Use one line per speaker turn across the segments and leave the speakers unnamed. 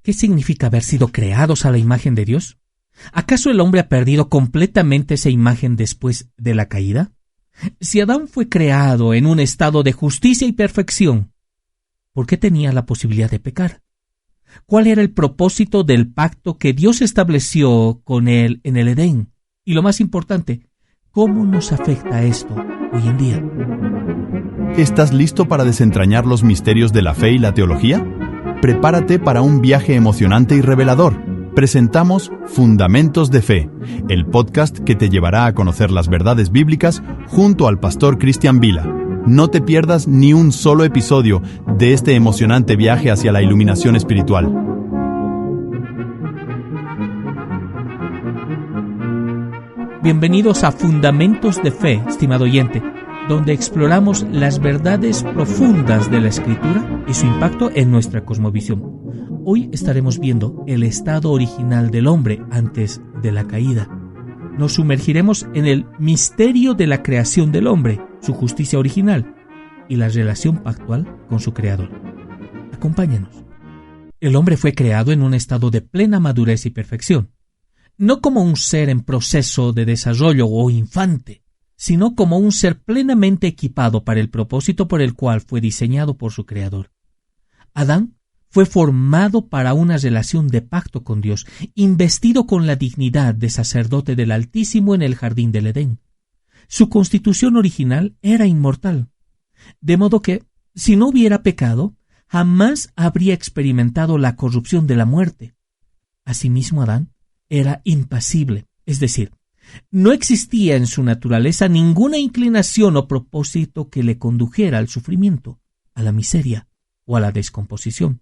¿Qué significa haber sido creados a la imagen de Dios? ¿Acaso el hombre ha perdido completamente esa imagen después de la caída? Si Adán fue creado en un estado de justicia y perfección, ¿por qué tenía la posibilidad de pecar? ¿Cuál era el propósito del pacto que Dios estableció con él en el Edén? Y lo más importante, ¿cómo nos afecta esto hoy en día?
¿Estás listo para desentrañar los misterios de la fe y la teología? Prepárate para un viaje emocionante y revelador. Presentamos Fundamentos de Fe, el podcast que te llevará a conocer las verdades bíblicas junto al pastor Cristian Vila. No te pierdas ni un solo episodio de este emocionante viaje hacia la iluminación espiritual.
Bienvenidos a Fundamentos de Fe, estimado oyente, donde exploramos las verdades profundas de la Escritura y su impacto en nuestra cosmovisión. Hoy estaremos viendo el estado original del hombre antes de la caída. Nos sumergiremos en el misterio de la creación del hombre, su justicia original y la relación pactual con su Creador. Acompáñanos. El hombre fue creado en un estado de plena madurez y perfección, no como un ser en proceso de desarrollo o infante, sino como un ser plenamente equipado para el propósito por el cual fue diseñado por su Creador. Adán fue formado para una relación de pacto con Dios, investido con la dignidad de sacerdote del Altísimo en el jardín del Edén. Su constitución original era inmortal, de modo que, si no hubiera pecado, jamás habría experimentado la corrupción de la muerte. Asimismo, Adán era impasible, es decir, no existía en su naturaleza ninguna inclinación o propósito que le condujera al sufrimiento, a la miseria o a la descomposición.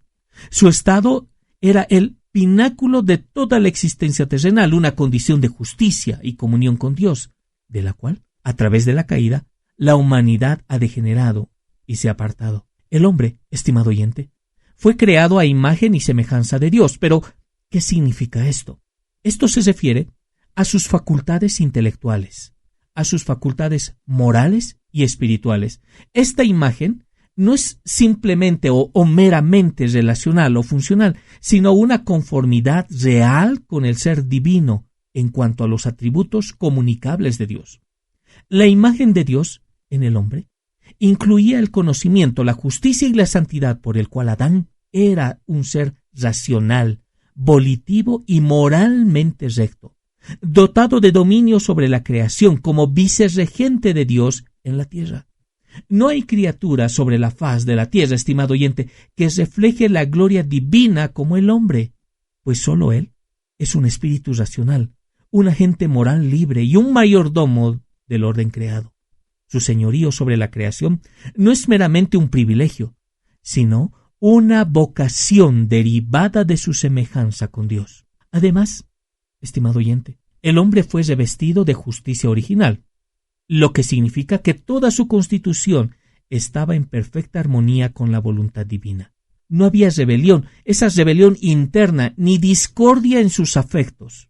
Su estado era el pináculo de toda la existencia terrenal, una condición de justicia y comunión con Dios, de la cual, a través de la caída, la humanidad ha degenerado y se ha apartado. El hombre, estimado oyente, fue creado a imagen y semejanza de Dios, pero ¿qué significa esto? Esto se refiere a sus facultades intelectuales, a sus facultades morales y espirituales. Esta imagen no es simplemente o meramente relacional o funcional, sino una conformidad real con el ser divino en cuanto a los atributos comunicables de Dios. La imagen de Dios en el hombre incluía el conocimiento, la justicia y la santidad por el cual Adán era un ser racional, volitivo y moralmente recto, dotado de dominio sobre la creación como vicerregente de Dios en la tierra. No hay criatura sobre la faz de la tierra, estimado oyente, que refleje la gloria divina como el hombre, pues solo él es un espíritu racional, un agente moral libre y un mayordomo del orden creado. Su señorío sobre la creación no es meramente un privilegio, sino una vocación derivada de su semejanza con Dios. Además, estimado oyente, el hombre fue revestido de justicia original, lo que significa que toda su constitución estaba en perfecta armonía con la voluntad divina. No había rebelión, esa rebelión interna, ni discordia en sus afectos,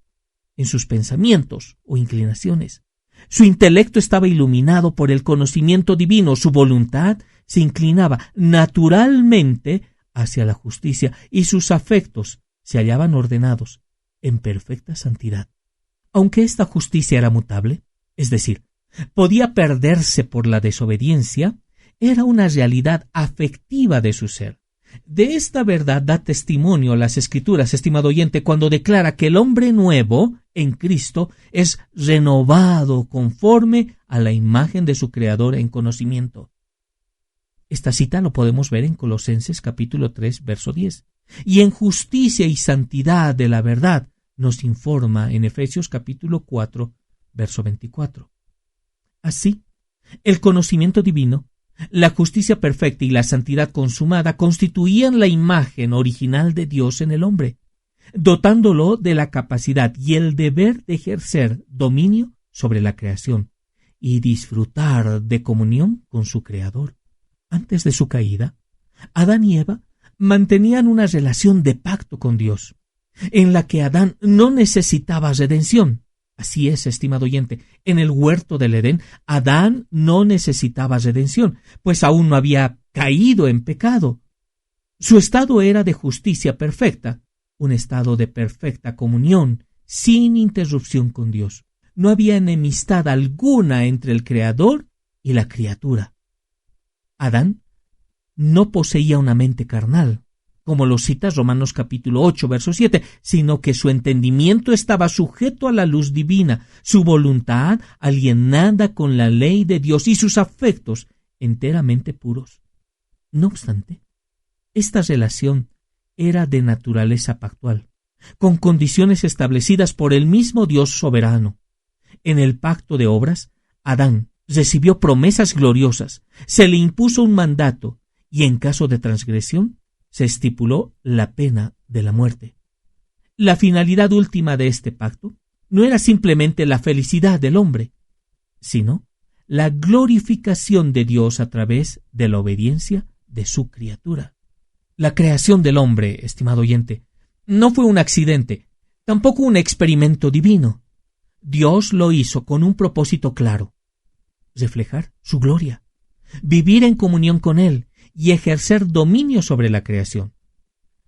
en sus pensamientos o inclinaciones. Su intelecto estaba iluminado por el conocimiento divino, su voluntad se inclinaba naturalmente hacia la justicia y sus afectos se hallaban ordenados en perfecta santidad. Aunque esta justicia era mutable, es decir, podía perderse por la desobediencia, era una realidad afectiva de su ser. De esta verdad da testimonio las Escrituras, estimado oyente, cuando declara que el hombre nuevo en Cristo es renovado conforme a la imagen de su Creador en conocimiento. Esta cita lo podemos ver en Colosenses capítulo 3, verso 10. Y en justicia y santidad de la verdad nos informa en Efesios capítulo 4, verso 24. Así, el conocimiento divino, la justicia perfecta y la santidad consumada constituían la imagen original de Dios en el hombre, dotándolo de la capacidad y el deber de ejercer dominio sobre la creación y disfrutar de comunión con su Creador. Antes de su caída, Adán y Eva mantenían una relación de pacto con Dios, en la que Adán no necesitaba redención. Así es, estimado oyente, en el huerto del Edén, Adán no necesitaba redención, pues aún no había caído en pecado. Su estado era de justicia perfecta, un estado de perfecta comunión, sin interrupción con Dios. No había enemistad alguna entre el Creador y la criatura. Adán no poseía una mente carnal, como lo cita Romanos capítulo 8, verso 7, sino que su entendimiento estaba sujeto a la luz divina, su voluntad alienada con la ley de Dios y sus afectos enteramente puros. No obstante, esta relación era de naturaleza pactual, con condiciones establecidas por el mismo Dios soberano. En el pacto de obras, Adán recibió promesas gloriosas, se le impuso un mandato y en caso de transgresión se estipuló la pena de la muerte. La finalidad última de este pacto no era simplemente la felicidad del hombre, sino la glorificación de Dios a través de la obediencia de su criatura. La creación del hombre, estimado oyente, no fue un accidente, tampoco un experimento divino. Dios lo hizo con un propósito claro: reflejar su gloria, vivir en comunión con Él y ejercer dominio sobre la creación.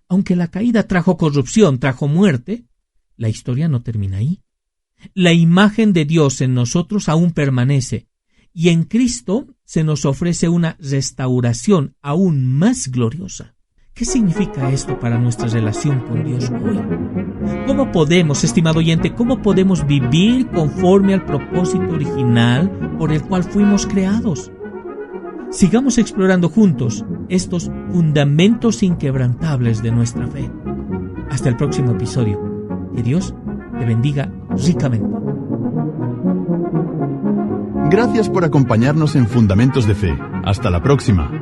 Aunque la caída trajo corrupción, trajo muerte, la historia no termina ahí. La imagen de Dios en nosotros aún permanece, y en Cristo se nos ofrece una restauración aún más gloriosa. ¿Qué significa esto para nuestra relación con Dios hoy? ¿Cómo podemos, estimado oyente, vivir conforme al propósito original por el cual fuimos creados? Sigamos explorando juntos estos fundamentos inquebrantables de nuestra fe. Hasta el próximo episodio. Que Dios te bendiga ricamente.
Gracias por acompañarnos en Fundamentos de Fe. Hasta la próxima.